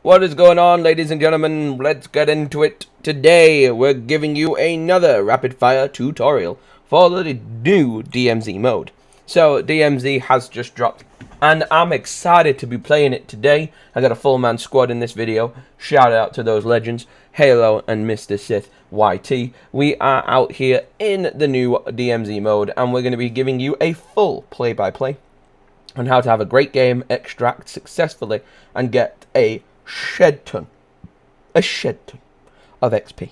What is going on, ladies and gentlemen? Let's get into it. Today, we're giving you another rapid-fire tutorial for the new DMZ mode. So, DMZ has just dropped, and I'm excited to be playing it today. I got a full-man squad in this video. Shout out to those legends, Halo and Mr. Sith YT. We are out here in the new DMZ mode, and we're going to be giving you a full play-by-play on how to have a great game, extract successfully, and get a shed ton of XP.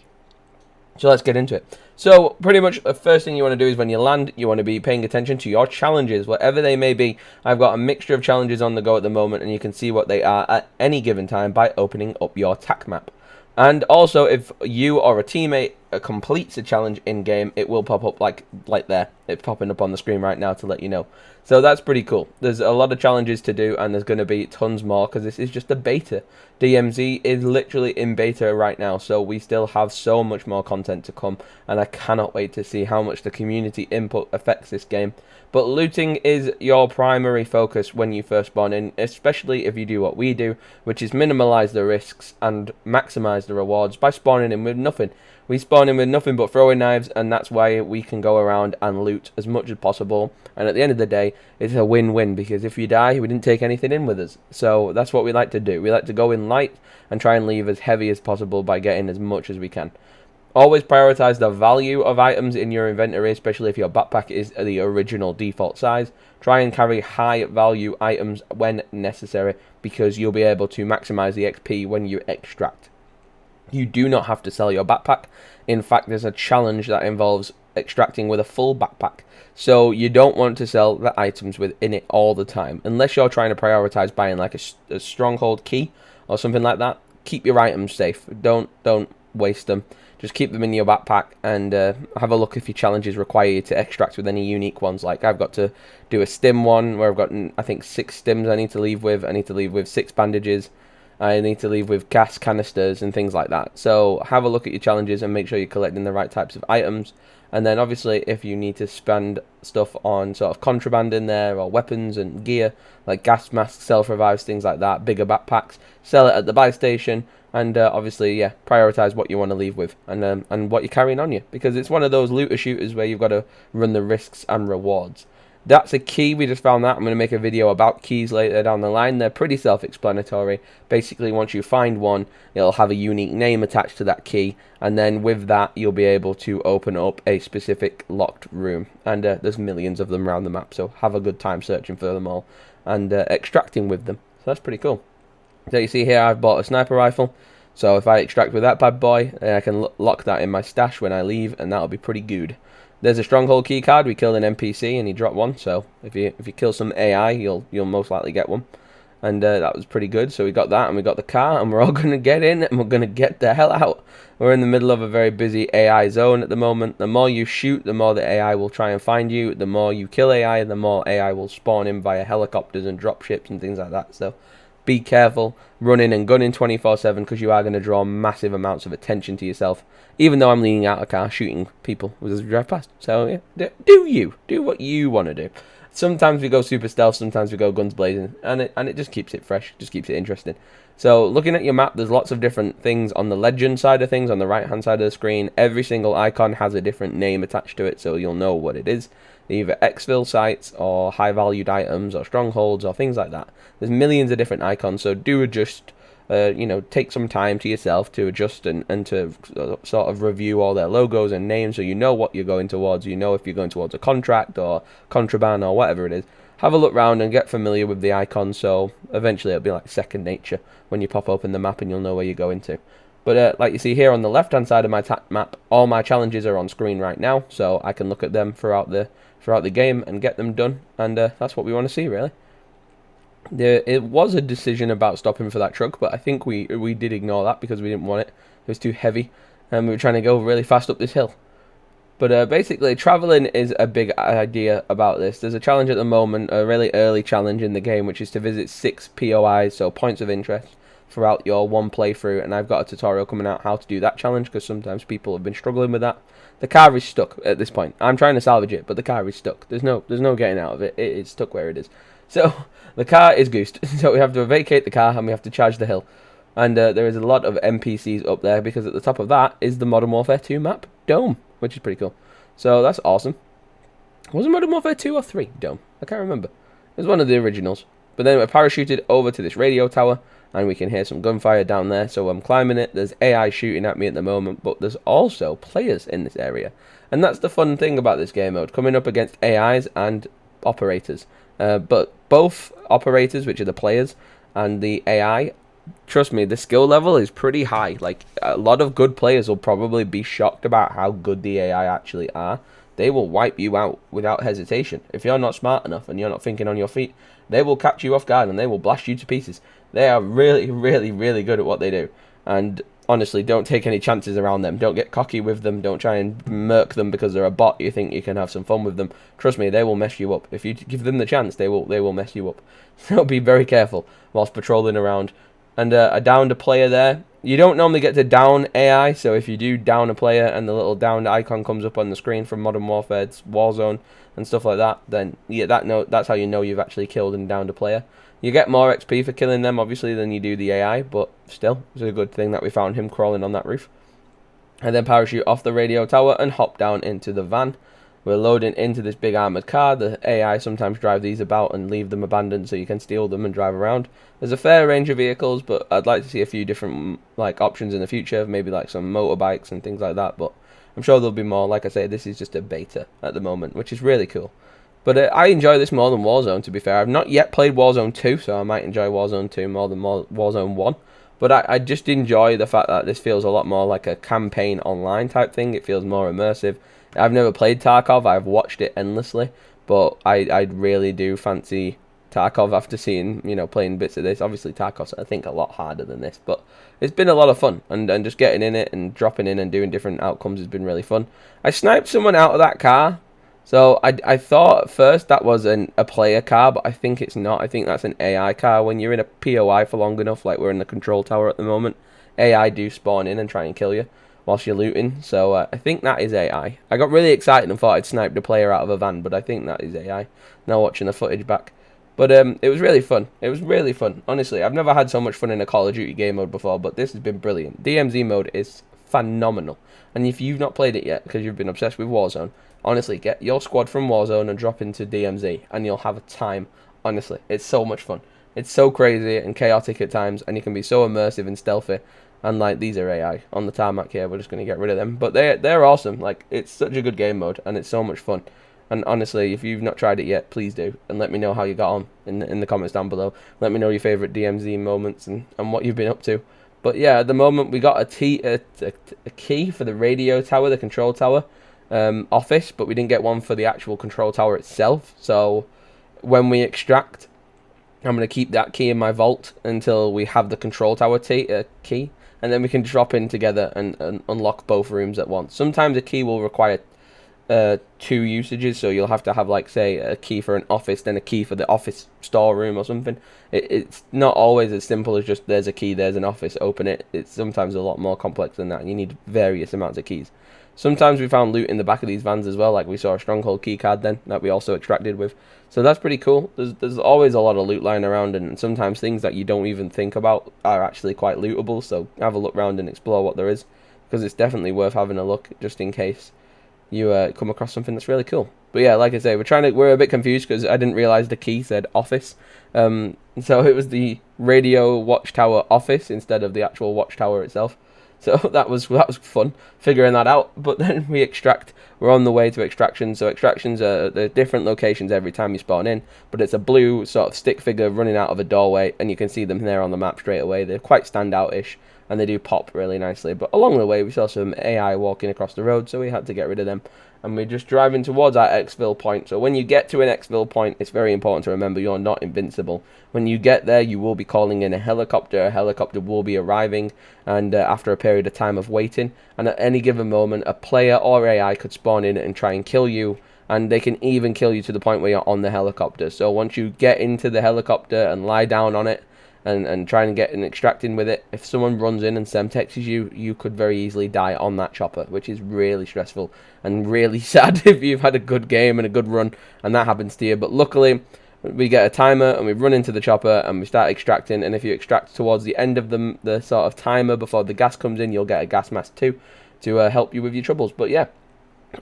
So let's get into it. So pretty much the first thing you want to do is when you land, you want to be paying attention to your challenges, whatever they may be. I've got a mixture of challenges on the go at the moment, and you can see what they are at any given time by opening up your TAC map. And also, if you or a teammate completes a challenge in-game, it will pop up like there. It's popping up on the screen right now to let you know. So that's pretty cool. There's a lot of challenges to do, and there's going to be tons more, because this is just a beta. DMZ is literally in beta right now, so we still have so much more content to come, and I cannot wait to see how much the community input affects this game. But looting is your primary focus when you first spawn in, especially if you do what we do, which is minimize the risks and maximize the rewards by spawning in with nothing. We spawn in with nothing but throwing knives, and that's why we can go around and loot as much as possible. And at the end of the day, it's a win-win, because if you die, we didn't take anything in with us. So that's what we like to do. We like to go in light and try and leave as heavy as possible by getting as much as we can. Always prioritize the value of items in your inventory, especially if your backpack is the original default size. Try and carry high value items when necessary, because you'll be able to maximize the XP when you extract. You do not have to sell your backpack. In fact, there's a challenge that involves extracting with a full backpack. So you don't want to sell the items within it all the time, unless you're trying to prioritize buying like a stronghold key or something like that. Keep your items safe. Don't waste them. Just keep them in your backpack, and have a look if your challenges require you to extract with any unique ones. Like I've got to do a stim one where I've got, I think, 6 stims I need to leave with. I need to leave with 6 bandages. I need to leave with gas canisters and things like that. So have a look at your challenges and make sure you're collecting the right types of items. And then obviously if you need to spend stuff on sort of contraband in there, or weapons and gear, like gas masks, self-revives, things like that, bigger backpacks, sell it at the buy station. And obviously, yeah, prioritize what you want to leave with, and what you're carrying on you, because it's one of those looter shooters where you've got to run the risks and rewards. That's a key. We just found that. I'm going to make a video about keys later down the line. They're pretty self-explanatory. Basically, once you find one, it'll have a unique name attached to that key, and then with that, you'll be able to open up a specific locked room. And there's millions of them around the map, so have a good time searching for them all and extracting with them. So that's pretty cool. So you see here, I've bought a sniper rifle. So if I extract with that bad boy, I can lock that in my stash when I leave, and that'll be pretty good. There's a stronghold key card. We killed an NPC and he dropped one. So if you kill some AI, you'll most likely get one. And that was pretty good. So we got that, and we got the car, and we're all going to get in, and we're going to get the hell out. We're in the middle of a very busy AI zone at the moment. The more you shoot, the more the AI will try and find you. The more you kill AI, the more AI will spawn in via helicopters and dropships and things like that. So be careful running and gunning 24/7, because you are going to draw massive amounts of attention to yourself. Even though I'm leaning out a car shooting people as we drive past. So yeah, do what you want to do. Sometimes we go super stealth, sometimes we go guns blazing, and it just keeps it fresh, just keeps it interesting. So looking at your map, there's lots of different things on the legend side of things, on the right hand side of the screen. Every single icon has a different name attached to it, so you'll know what it is. Either Exfil sites, or high valued items, or strongholds, or things like that. There's millions of different icons, so do adjust. Take some time to yourself to adjust and to sort of review all their logos and names, so you know what you're going towards. You know if you're going towards a contract or contraband or whatever it is. Have a look around and get familiar with the icons, so eventually it'll be like second nature when you pop open the map, and you'll know where you're going to. But like you see here on the left hand side of my map, all my challenges are on screen right now, so I can look at them throughout the game and get them done, and that's what we want to see, really. It was a decision about stopping for that truck, but I think we did ignore that because we didn't want it. It was too heavy, and we were trying to go really fast up this hill. But basically, traveling is a big idea about this. There's a challenge at the moment, a really early challenge in the game, which is to visit 6 POIs, so points of interest, throughout your one playthrough, and I've got a tutorial coming out how to do that challenge, because sometimes people have been struggling with that. The car is stuck at this point. I'm trying to salvage it, but the car is stuck. There's no getting out of it. It is stuck where it is. So the car is goosed. So we have to vacate the car, and we have to charge the hill. And there is a lot of NPCs up there because at the top of that is the Modern Warfare 2 map, Dome, which is pretty cool. So that's awesome. Was it Modern Warfare 2 or 3, Dome? I can't remember. It was one of the originals. But then we're parachuted over to this radio tower, and we can hear some gunfire down there. So I'm climbing it. There's AI shooting at me at the moment, but there's also players in this area. And that's the fun thing about this game mode, coming up against AIs and operators. But both operators, which are the players, and the AI, trust me, the skill level is pretty high. Like, a lot of good players will probably be shocked about how good the AI actually are. They will wipe you out without hesitation. If you're not smart enough and you're not thinking on your feet, they will catch you off guard and they will blast you to pieces. They are really, really, really good at what they do. And honestly, don't take any chances around them. Don't get cocky with them. Don't try and murk them because they're a bot. You think you can have some fun with them. Trust me, they will mess you up. If you give them the chance, they will mess you up. So be very careful whilst patrolling around. And I downed a player there. You don't normally get to down AI, so if you do down a player and the little downed icon comes up on the screen from Modern Warfare's Warzone and stuff like that, then yeah, that's how you know you've actually killed and downed a player. You get more XP for killing them, obviously, than you do the AI, but still, it's a good thing that we found him crawling on that roof. And then parachute off the radio tower and hop down into the van. We're loading into this big armoured car. The AI sometimes drive these about and leave them abandoned so you can steal them and drive around. There's a fair range of vehicles, but I'd like to see a few different options in the future, maybe like some motorbikes and things like that, but I'm sure there'll be more. Like I say, this is just a beta at the moment, which is really cool. But I enjoy this more than Warzone, to be fair. I've not yet played Warzone 2, so I might enjoy Warzone 2 more than Warzone 1. But I just enjoy the fact that this feels a lot more like a campaign online type thing. It feels more immersive. I've never played Tarkov. I've watched it endlessly. But I really do fancy Tarkov after seeing, playing bits of this. Obviously, Tarkov's, I think, a lot harder than this. But it's been a lot of fun. And just getting in it and dropping in and doing different outcomes has been really fun. I sniped someone out of that car. So I thought at first that was a player car, but I think it's not. I think that's an AI car. When you're in a POI for long enough, like we're in the control tower at the moment, AI do spawn in and try and kill you whilst you're looting. So I think that is AI. I got really excited and thought I'd sniped a player out of a van, but I think that is AI. Now watching the footage back. But it was really fun. It was really fun. Honestly, I've never had so much fun in a Call of Duty game mode before, but this has been brilliant. DMZ mode is phenomenal. And if you've not played it yet because you've been obsessed with Warzone, honestly, get your squad from Warzone and drop into DMZ, and you'll have a time. Honestly, it's so much fun. It's so crazy and chaotic at times, and you can be so immersive and stealthy. And like, these are AI on the tarmac here. We're just gonna get rid of them, but they're awesome. Like, it's such a good game mode, and it's so much fun. And honestly, if you've not tried it yet, please do, and let me know how you got on in the comments down below. Let me know your favorite DMZ moments and what you've been up to. But yeah, at the moment we got a key for the radio tower, the control tower. Office, but we didn't get one for the actual control tower itself. So when we extract, I'm going to keep that key in my vault until we have the control tower key, and then we can drop in together and unlock both rooms at once. Sometimes a key will require 2 usages, so you'll have to have, like, say, a key for an office, then a key for the office storeroom or something. It's not always as simple as just there's a key, there's an office, open it. It's sometimes a lot more complex than that, and you need various amounts of keys. Sometimes we found loot in the back of these vans as well, like we saw a stronghold keycard then that we also extracted with. So that's pretty cool. There's always a lot of loot lying around, and sometimes things that you don't even think about are actually quite lootable. So have a look around and explore what there is, because it's definitely worth having a look just in case you come across something that's really cool. But yeah, like I say, we're a bit confused because I didn't realize the key said office. So it was the radio watchtower office instead of the actual watchtower itself. So that was fun figuring that out. But then we extract. We're on the way to extraction. So extractions are the different locations every time you spawn in. But it's a blue sort of stick figure running out of a doorway, and you can see them there on the map straight away. They're quite standout-ish, and they do pop really nicely. But along the way, we saw some AI walking across the road, so we had to get rid of them. And we're just driving towards our Exfil point. So when you get to an Exfil point, it's very important to remember you're not invincible. When you get there, you will be calling in a helicopter. A helicopter will be arriving, and after a period of time of waiting, and at any given moment, a player or AI could spawn in and try and kill you, and they can even kill you to the point where you're on the helicopter. So once you get into the helicopter and lie down on it, and try and get an extracting with it, if someone runs in and semtexes you, you could very easily die on that chopper, which is really stressful and really sad if you've had a good game and a good run and that happens to you. But luckily, we get a timer and we run into the chopper and we start extracting, and if you extract towards the end of the sort of timer before the gas comes in, you'll get a gas mask too to help you with your troubles. But yeah,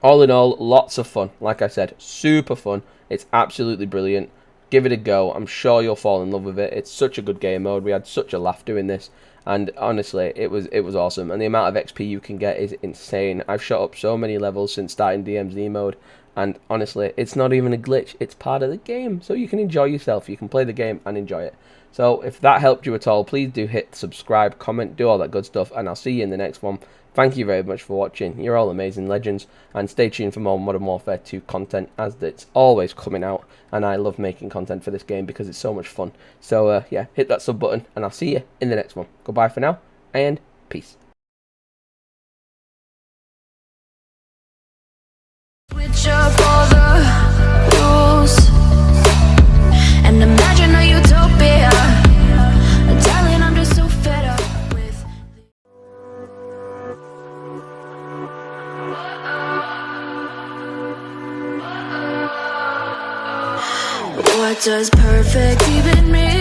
all in all, lots of fun. Like I said, super fun. It's absolutely brilliant. Give it a go. I'm sure you'll fall in love with it. It's such a good game mode. We had such a laugh doing this, and honestly, it was awesome. And the amount of XP you can get is insane. I've shot up so many levels since starting DMZ mode, and honestly, it's not even a glitch. It's part of the game, so you can enjoy yourself. You can play the game and enjoy it. So if that helped you at all, please do hit subscribe, comment, do all that good stuff, and I'll see you in the next one. Thank you very much for watching. You're all amazing legends, and stay tuned for more Modern Warfare 2 content, as it's always coming out, and I love making content for this game because it's so much fun. So yeah, hit that sub button, and I'll see you in the next one. Goodbye for now, and peace. Switch up all the rules and imagine a utopia. Darling, I'm just so fed up with what does perfect even mean?